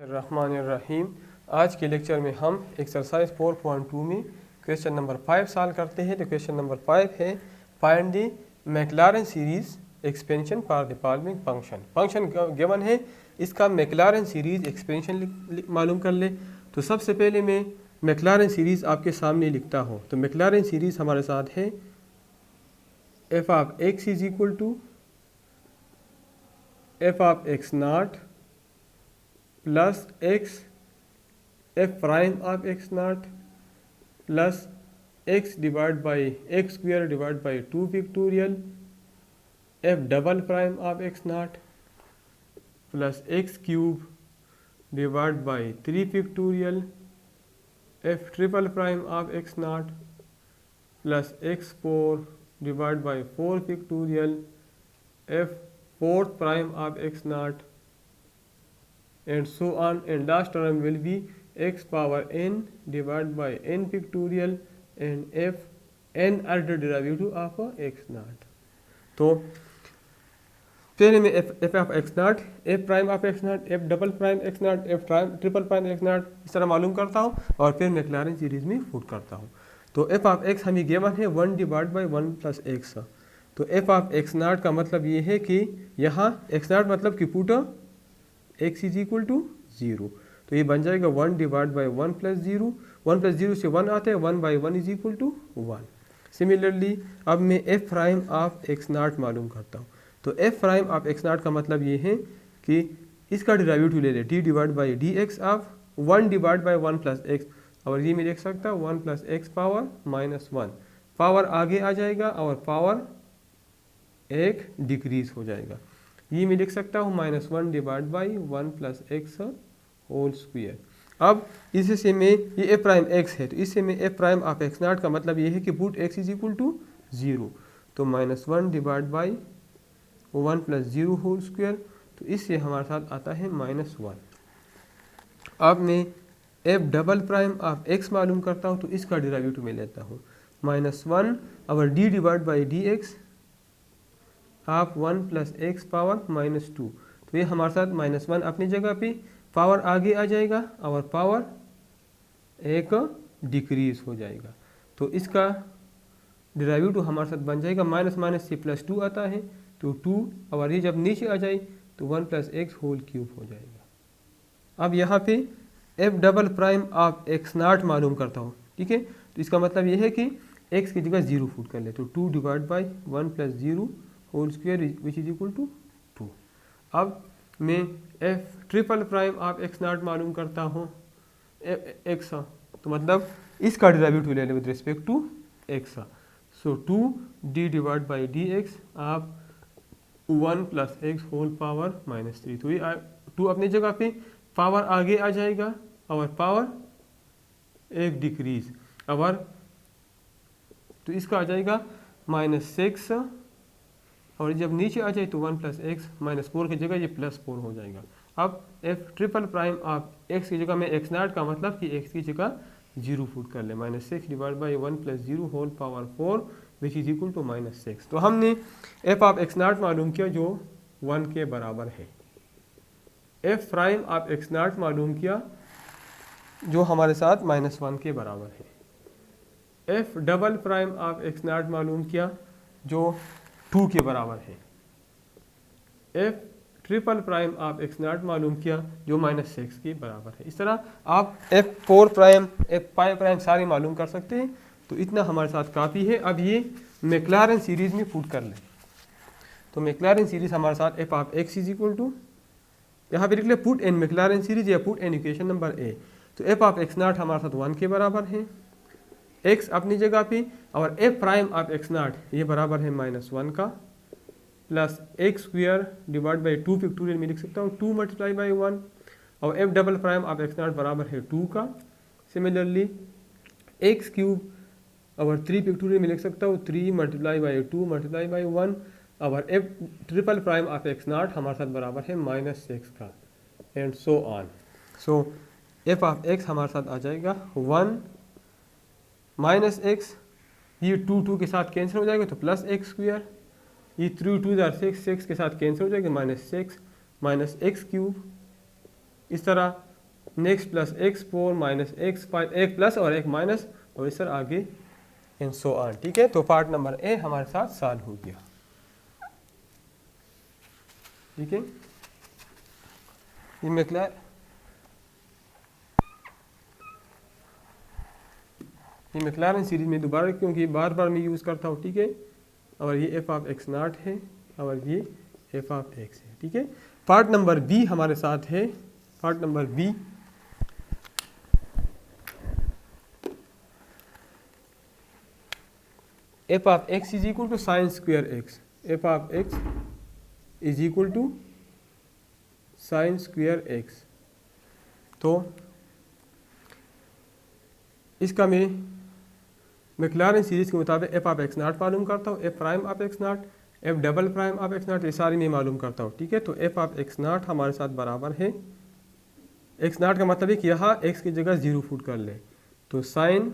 रहमानिर्रहीम। आज के लेक्चर में हम एक्सरसाइज 4.2 में क्वेश्चन नंबर 5 सॉल्व करते हैं। तो क्वेश्चन नंबर 5 है find the McLaren series expansion for the following function. Function given है, इसका मैक्लारेन सीरीज एक्सपेंशन मालूम कर ले। तो सबसे पहले मैं मैक्लारेन सीरीज आपके सामने लिखता हूँ। तो मैक्लारेन सीरीज हमारे साथ है f of x is equal to f of x naught plus x f prime of x naught plus x divide by x square divide by 2 factorial f double prime of x naught plus x cube divide by 3 factorial f triple prime of x naught plus x 4 divide by 4 factorial f fourth prime of x naught and so on, and last term will be x power n divided by n factorial and f n order derivative of x naught। तो पहले मैं f of x naught, f prime of x naught, f double prime x naught, f triple prime x naught इस तरह मालूम करता हूँ और फिर मैक्लारेन सीरीज में पुट करता हूँ। तो f ऑफ x हमें गिवन है 1 डिवाइड बाई 1 प्लस एक्स। तो f ऑफ x naught का मतलब ये है कि यहाँ x naught मतलब कि put x is equal to 0। तो ये बन जाएगा 1 डिवाइड बाई 1 प्लस 0। 1 प्लस 0 से 1 आता है, 1 by 1 is equal to 1। Similarly अब मैं f prime of x naught मालूम करता हूँ। तो f prime of x naught का मतलब ये है कि इसका डेरिवेटिव ले ले d divide by d x of 1 divide by 1 plus x. और ये मैं देख सकता हूँ 1 plus x power minus 1, power आगे आ जाएगा और पावर एक डिक्रीज हो जाएगा। ये मैं लिख सकता हूँ -1 divide by 1 plus x whole square. अब इससे मैं ये एफ प्राइम एक्स है, तो इससे मैं f prime of x not का मतलब ये है कि put x is equal to 0। तो -1 divide by 1 plus 0 whole square. तो इससे हमारे साथ आता है -1। अब मैं f double prime of x मालूम करता हूँ। तो इसका डेरिवेटिव में लेता हूँ -1 और D divide by d x half 1 plus x power -2। तो ये हमारे साथ -1 अपनी जगह पे, पावर आगे आ जाएगा और पावर एक डिक्रीज हो जाएगा। तो इसका डेरिवेटिव हमारे साथ बन जाएगा माइनस माइनस से +2 आता है तो 2, और ये जब नीचे आ जाए तो 1 प्लस एक्स होल क्यूब हो जाएगा। अब यहाँ पे F double prime of x naught मालूम करता हूँ, ठीक है। तो इसका मतलब ये है कि एक्स की जगह 0 पुट कर ले। तो 2 divide by 1 plus 0 whole square which is equal to 2। अब मैं f triple prime of x naught मालूम करता हूँ एक्स, तो मतलब इसका डेरिवेटिव ले लें with respect to x. So 2 d divide by d x of 1 plus x whole power -3। तो ये 2 अपनी जगह पे, पावर आगे आ जाएगा और पावर एक डिक्रीज, और तो इसका आ जाएगा -6, और जब नीचे आ जाए तो 1 प्लस एक्स -4 की जगह ये +4 हो जाएगा। अब F triple prime of x की जगह में एक्स नॉट का मतलब कि एक्स की जगह 0 पुट कर ले। -6 divide by 1 plus 0 whole power 4 which is equal to -6। तो हमने एफ ऑफ एक्स नॉट मालूम किया जो 1 के बराबर है। F prime of x naught मालूम किया जो हमारे साथ -1 के बराबर है। F double prime of x naught मालूम किया जो 2 के बराबर है। F triple prime of x naught मालूम किया जो -6 के बराबर है। इस तरह आप एफ 4 प्राइम एफ 5 प्राइम सारे मालूम कर सकते हैं। तो इतना हमारे साथ काफ़ी है। अब ये मैक्लारेन सीरीज में पुट कर लें। तो मैक्लारेन सीरीज हमारे साथ f of x is equal to, यहाँ पे लिख ले पुट एन मैक्लारेन सीरीज या put in equation number A. तो एफ ऑफ एक्स नॉट हमारे साथ 1 के बराबर है, x अपनी जगह पे, और f prime of x not ये बराबर है -1 का, plus x square divide by 2 factorial में लिख सकता हूँ 2 मल्टीप्लाई बाई 1, और f double prime of x not बराबर है 2 का। सिमिलरली एक्स क्यूब और 3 फैक्टोरियल में लिख सकता हूँ 3 मल्टीप्लाई बाई 2 मल्टीप्लाई बाई 1, और f triple prime of x not हमारे साथ बराबर है -6 का, and so on. So f of x हमारे साथ आ जाएगा 1 -x, ये 2 के साथ कैंसिल हो जाएगा तो प्लस एक्स स्क्वायर, ये 3 2 6 के साथ कैंसिल हो जाएगा -6 -x क्यूब। इस तरह next plus x4 minus x5, एक प्लस और एक माइनस, और इस तरह आगे एंड सो ऑन। ठीक है, तो पार्ट नंबर ए हमारे साथ सॉल्व हो गया। ठीक है, ये मैक्लारेन सीरीज में दोबारा, क्योंकि बार बार मैं यूज़ करता हूँ। ठीक है, और ये एफ ऑफ एक्स नॉट है और ये एफ ऑफ एक्स है। ठीक है, पार्ट नंबर बी हमारे साथ है। Part number B, f of x is equal to sine square x. F of x is equal to sine square x. तो इसका मैं मैक्लारेन सीरीज के मुताबिक एफ ऑफ एक्स नॉट मालूम करता हूँ, F prime of x not, F double prime of x nought, ये सारी मैं मालूम करता हूँ। ठीक है, तो एफ ऑफ एक्स नॉट हमारे साथ बराबर है, एक्स नॉट का मतलब है कि यहाँ एक्स की जगह जीरो फुट कर ले, तो साइन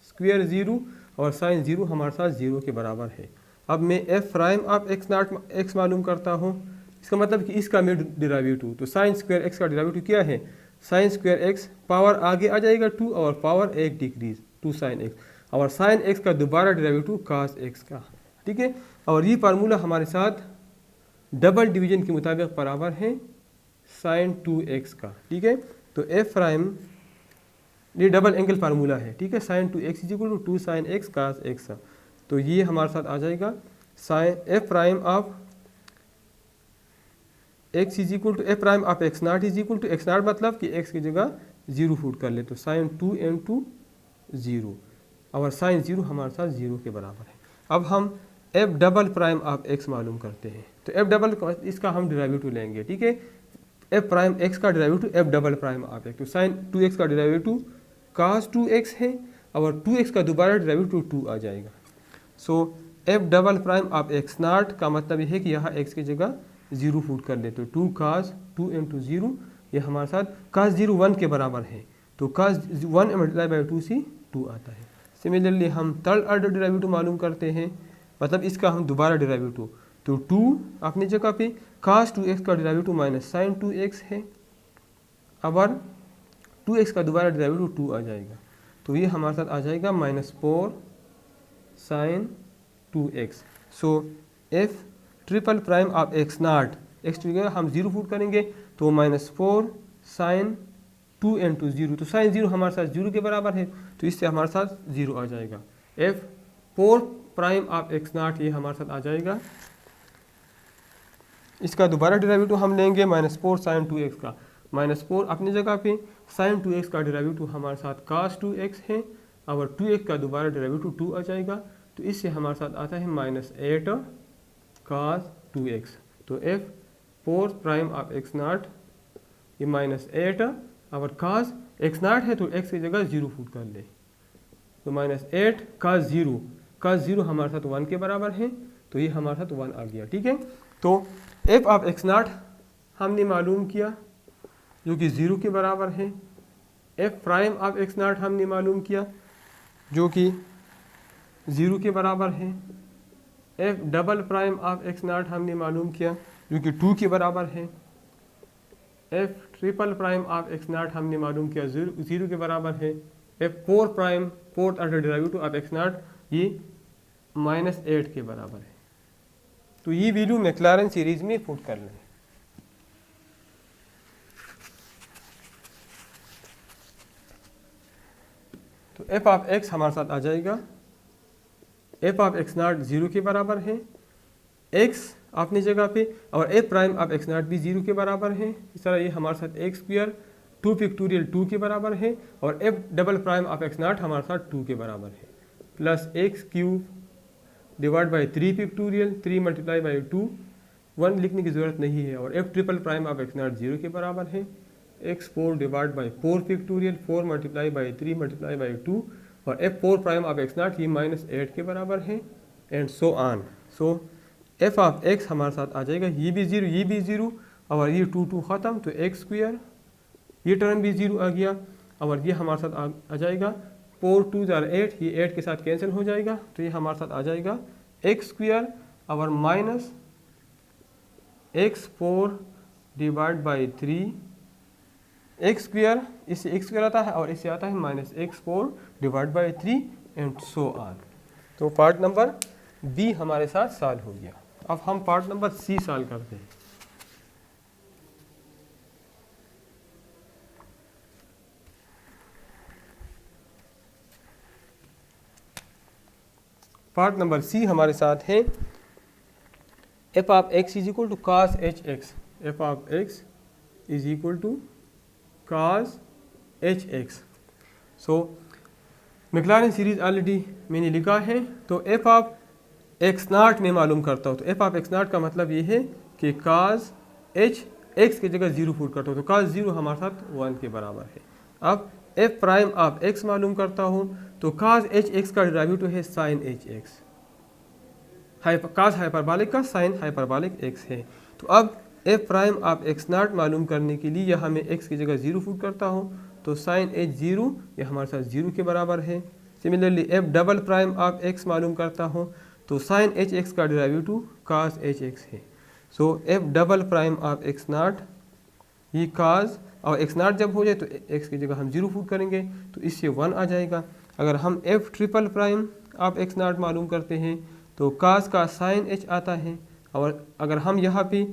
स्क्वायर जीरो और साइन जीरो हमारे साथ जीरो के बराबर है। अब मैं f prime of x naught x मालूम करता हूँ, इसका मतलब कि इसका मैं डेरिवेटिव, तो साइन स्क्वायर एक्स का डेरिवेटिव क्या है, साइन स्क्वायर एक्स, पावर आगे आ जाएगा 2 और पावर एक डिक्रीज 2 साइन एक्स, और साइन एक्स का दोबारा डेरिवेटिव कास एक्स का। ठीक है, और ये फार्मूला हमारे साथ डबल डिवीजन के मुताबिक बराबर है साइन 2x का। ठीक है, तो एफ प्राइम ये डबल एंगल फार्मूला है। ठीक है, sine 2x is equal to 2 sine x cos x, तो ये हमारे साथ आ जाएगा sine f prime of x is equal to f prime of x naught is equal to x not, मतलब कि एक्स की जगह जीरो फुट कर ले, तो साइन 2 into 0, और साइन जीरो हमारे साथ जीरो के बराबर है। अब हम F double prime of x मालूम करते हैं, तो एफ डबल इसका हम डेरिवेटिव लेंगे। ठीक है, एफ प्राइम एक्स का derivative F double prime of x, तो साइन 2x का डेरिवेटिव कास 2x है, और 2x का दोबारा डेरिवेटिव 2 आ जाएगा। So f double prime of x not का मतलब यह है कि यहाँ x की जगह जीरो फुट कर ले, तो 2 कास 2 into 0, ये हमारे साथ कास 0 1 के बराबर है, तो कास 1 मल्टीप्लाई बाई 2 से 2 आता है। सिमिलरली हम थर्ड ऑर्डर डेरिवेटिव मालूम करते हैं, मतलब इसका हम दोबारा डेरिवेटिव, तो 2 अपनी जगह पे कास 2x का डेरिवेटिव माइनस साइन 2x है, अब 2x का दोबारा डेरिवेटिव 2 आ जाएगा, तो ये हमारे साथ आ जाएगा -4 sine 2x। So f triple prime of x naught, x की जगह हम जीरो फुट करेंगे, तो -4 साइन 2 into 0, तो साइन जीरो हमारे साथ जीरो के बराबर है, तो इससे हमारे साथ जीरो आ जाएगा। F 4 prime of x nought, ये हमारे साथ आ जाएगा, इसका दोबारा डेरिवेटिव हम लेंगे -4 साइन 2x का, -4 अपनी जगह पे, साइन 2x का डेरिवेटिव हमारे साथ कास 2x है, और 2x का दोबारा डेरिवेटिव 2 आ जाएगा, तो इससे हमारे साथ आता है -8 कास 2x। तो F 4 prime of x nought, ये -8 और कास एक्स नॉट है, तो x की जगह जीरो फुट कर ले, तो -8 कास जीरो हमारे साथ 1 के बराबर है, तो ये हमारे साथ 1 आ गया। ठीक है, तो एफ ऑफ एक्स नॉट हमने मालूम किया जो कि 0 के बराबर है, F prime of x not हमने मालूम किया जो कि 0 के बराबर है, F double prime of x not हमने मालूम किया जो कि 2 के बराबर है, F triple prime of x not हमने मालूम किया 0 के बराबर है, F 4 prime fourth order derivative of x nought ये -8 के बराबर है। तो ये वैल्यू मैक्लारेन सीरीज में पुट कर लें। तो एफ ऑफ एक्स हमारे साथ आ जाएगा, एफ ऑफ एक्स नॉट 0 के बराबर है, एक्स अपनी जगह पे, और F prime of x not भी 0 के बराबर है। इस तरह ये हमारे साथ एक्स स्क्वायर 2 पिक्टोरियल 2 के बराबर है, और F double prime of x not हमारे साथ 2 के बराबर है, plus x cube divide by 3 pictorial 3 multiply by 2, 1 लिखने की ज़रूरत नहीं है, और F triple prime of x not 0 के बराबर है, x 4 divide by 4 pictorial 4 multiply by 3 multiply by 2, और F 4 prime of x nought ये -8 के बराबर है, and so on. So F of x हमारे साथ आ जाएगा, ये भी 0 ये भी 0, और ये 2 ख़त्म, तो एक्स स्क्वायर ये टर्म भी 0 आ गया, और ये हमारे साथ आ जाएगा 4 2 8, ये 8 के साथ कैंसिल हो जाएगा, तो ये हमारे साथ आ जाएगा एक्स स्क्वायर और minus x 4 divide by 3 x square, इससे एक्स स्क्वायर आता है और इससे आता है minus x four divide by 3 and so on. तो पार्ट नंबर बी हमारे साथ सॉल्व हो गया। अब हम पार्ट नंबर सी सॉल्व करते हैं। पार्ट नंबर सी हमारे साथ है f of x is equal to cos h x. F of x is equal to cos h x. So Maclaurin series already मैंने लिखा है, तो एफ ऑफ एक्स नॉट में मालूम करता हूँ। तो एफ ऑफ एक्स नॉट का मतलब ये है कि कॉस एच एक्स की जगह 0 पुट करता हूँ, तो कॉस 0 हमारे साथ 1 के बराबर है। अब एफ प्राइम ऑफ एक्स मालूम करता हूँ, तो कॉस एच एक्स का डेरिवेटिव है sine h x. Cos hyperbolic का साइन हाइपरबॉलिक एक्स है। तो अब f prime of x naught मालूम करने के लिए यहाँ मैं एक्स की जगह 0 पुट करता हूँ, तो साइन एच 0 ये हमारे साथ 0 के बराबर है। Similarly f double prime of x मालूम करता हूँ, तो साइन एच एक्स का डेरिवेटिव कॉस एच एक्स है। So f double prime of x nought ये कॉस, और एक्स नॉट जब हो जाए तो एक्स की जगह हम 0 पुट करेंगे, तो इससे 1 आ जाएगा। अगर हम F triple prime of x naught मालूम करते हैं, तो कॉस का साइन एच आता है, और अगर हम यहाँ पे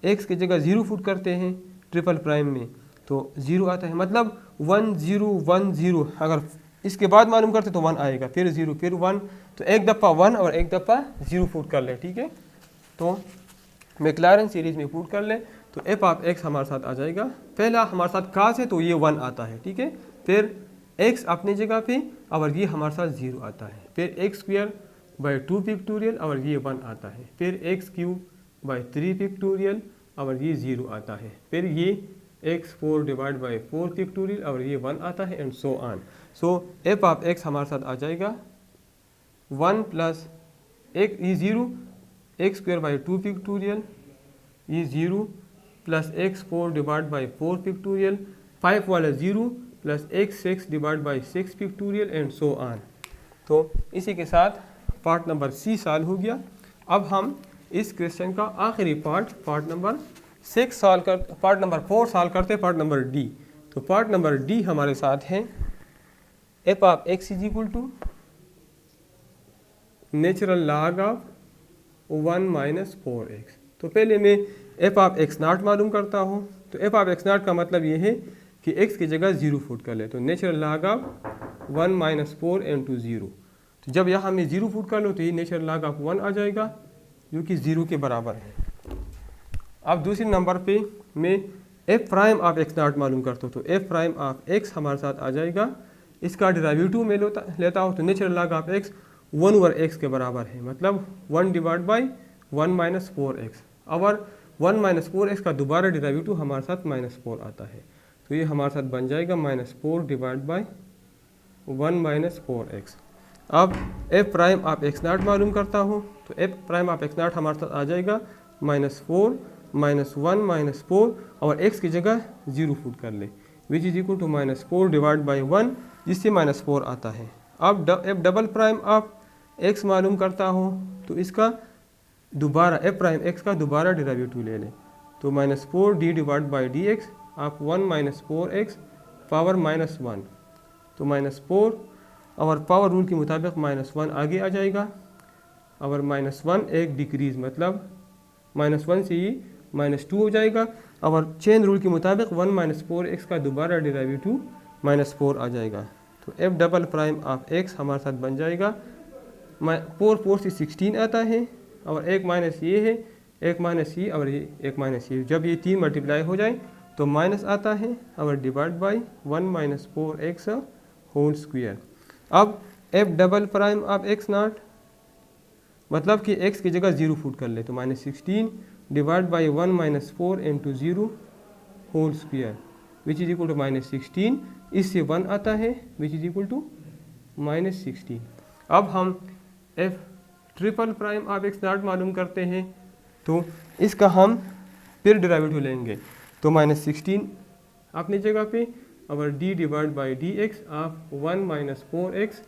एक्स की जगह 0 पुट करते हैं ट्रिपल प्राइम में, तो 0 आता है। मतलब 1 0 1 0, अगर इसके बाद मालूम करते तो 1 आएगा, फिर 0 फिर 1, तो एक दफ़ा 1 और एक दफ़ा 0 पुट कर ले, ठीक है। तो मैक्लॉरिन सीरीज में पुट कर ले, तो एफ ऑफ एक्स हमारे साथ आ जाएगा। पहला हमारे साथ कॉस है तो ये 1 आता है, ठीक है। फिर एक्स अपनी जगह पे और ये हमारे साथ 0 आता है। फिर एक्स स्क्वायर बाई 2 पिक्टोरियल और ये 1 आता है। फिर एक्स क्यूब बाई 3 पिक्टोरियल और ये 0 आता है। फिर ये x4 डिवाइड बाई 4 पिक्टोरियल और ये 1 आता है and so on. So F of x हमारे साथ आ जाएगा 1 प्लस एक ये 0 एक्स स्क्वायर बाई 2 पिक्टोरियल, ये 0 plus x4 divide by 4 pictorial, 5 वाला 0 plus x6 divide by 6 pictorial and so on. तो इसी के साथ पार्ट नंबर सी सॉल्व हो गया। अब हम इस क्वेश्चन का आखिरी पार्ट नंबर 6 सॉल्व कर, पार्ट नंबर 4 सॉल्व करते हैं, पार्ट नंबर डी। तो पार्ट नंबर डी हमारे साथ है f of x is equal to natural log of 1 minus 4x। तो पहले मैं एफ ऑफ एक्स नॉट मालूम करता हूँ। तो एफ ऑफ एक्स नॉट का मतलब ये है कि x की जगह 0 पुट कर ले, तो natural log of 1 minus 4 into 0। तो जब यहाँ मैं 0 पुट कर लूँ तो ये नेचुरल लॉग ऑफ 1 आ जाएगा, जो कि 0 के बराबर है। अब दूसरे नंबर पे मैं f prime of x naught मालूम करता हूँ। तो एफ प्राइम ऑफ एक्स हमारे साथ आ जाएगा, इसका डेरिवेटिव मैं लेता हूँ, तो natural log of x 1 over x के बराबर है। मतलब 1 डिवाइड बाई 1 माइनस 4x। और 1 माइनस 4x का दोबारा डेरिवेटिव हमारे साथ -4 आता है, तो ये हमारे साथ बन जाएगा -4 डिवाइड बाई 1 माइनस 4x। अब f prime of x naught मालूम करता हूँ, तो f prime of x not हमारे साथ आ जाएगा -4 माइनस 1 माइनस 4 और x की जगह 0 पुट कर ले, which is equal to -4 divide by 1, जिससे -4 आता है। अब f double prime of x मालूम करता हूँ, तो इसका दोबारा एफ प्राइम एक्स का दोबारा डेरिवेटिव ले लें, तो -4 d divide by d x of 1 minus 4x power -1, तो -4 और पावर रूल के मुताबिक -1 आगे आ जाएगा, और -1 एक डिक्रीज, मतलब -1 से ये -2 हो जाएगा, और चेन रूल के मुताबिक 1 माइनस 4x का दोबारा डेरिवेटिव -4 आ जाएगा। तो F double prime of x हमारे साथ बन जाएगा 4 से 16 आता है, और एक माइनस ये है, एक माइनस ये और ये एक माइनस ये, जब ये 3 मल्टीप्लाई हो जाए तो माइनस आता है, और divide by 1 minus 4x whole square. अब f double prime of x not मतलब कि x की जगह 0 पुट कर ले, तो -16 divide by 1 minus 4 into 0 whole square, which is equal to -16, इससे 1 आता है, विच इज इक्वल टू -16। अब हम F triple prime of x naught मालूम करते हैं, तो इसका हम फिर डेरिवेटिव लेंगे, तो -16 अपनी जगह पे, और d divide by d x of 1 minus 4x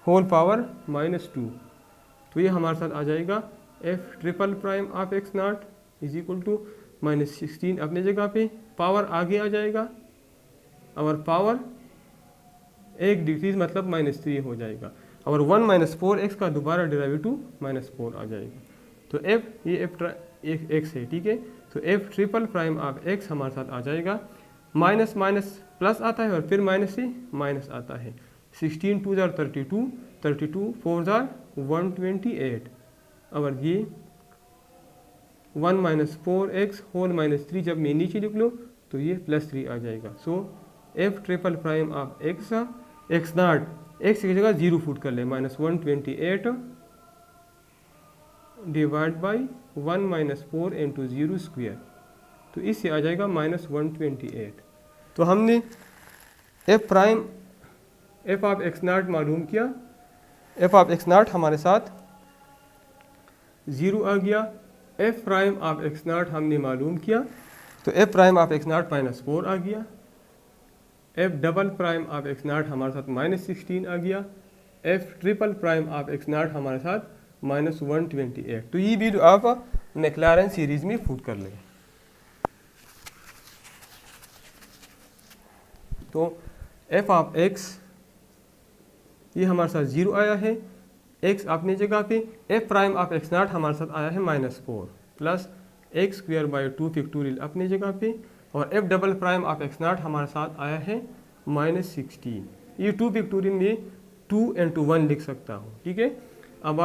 whole power -2, तो ये हमारे साथ आ जाएगा f triple prime of x naught is equal to -16 अपने जगह पे, पावर आगे आ जाएगा, और पावर एक डिक्रीज मतलब -3 हो जाएगा, और 1 - 4x का दोबारा डेरिवेटिव -4 आ जाएगा। तो f ये एक x है, ठीक है। तो f triple prime of x हमारे साथ आ जाएगा, माइनस माइनस प्लस आता है और फिर माइनस से माइनस आता है। 16 2 जार 32, 32 4 जार 128, और ये 1 - 4x होल -3 जब मैं नीचे लिख लूँ तो ये +3 आ जाएगा। सो f triple prime of x not, x की जगह 0 फुट कर ले, -128 डिवाइड बाई 1 - 4 इंटू 0 स्क्वायर, तो इससे आ जाएगा -128। तो हमने f ऑफ x नॉट मालूम किया, f ऑफ x नॉट हमारे साथ 0 आ गया। f prime of x not हमने मालूम किया, तो f prime of x not -4 आ गया। f double prime of x not हमारे साथ -16 आ गया। f triple prime of x not हमारे साथ -128। तो ये भी आप मैक्लारेन सीरीज में पुट कर लें। तो f ऑफ x ये हमारे साथ 0 आया है, x अपनी जगह पे, f prime of x not हमारे साथ आया है -4 plus x square by 2 factorial अपनी जगह पे, और f double prime of x not हमारे साथ आया है -16। ये 2 फैक्टोरियल में 2 × 1 लिख सकता हूँ, ठीक है। अब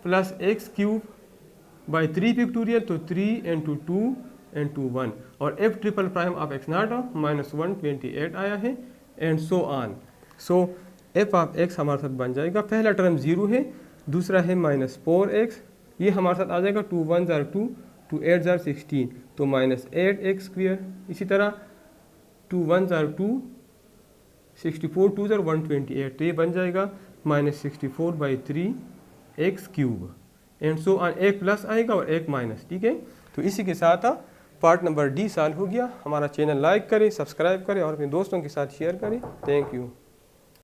plus x cube by 3 factorial, तो 3 × 2 × 1, और f triple prime of x not -128 आया है, and so on. So f of x हमारे साथ बन जाएगा, पहला टर्म 0 है, दूसरा है -4x, ये हमारे साथ आ जाएगा 2 1 जार 2, 2 8 जार 16, तो -8x स्क्वायर। इसी तरह 2 1 जार 2, 64 2 जार 128, तो ये बन जाएगा -64/3 x cube, and so on. एक प्लस आएगा और एक माइनस, ठीक है। तो इसी के साथ पार्ट नंबर D सॉल्व हो गया। हमारा चैनल लाइक करें, सब्सक्राइब करें और अपने दोस्तों के साथ शेयर करें। Thank you.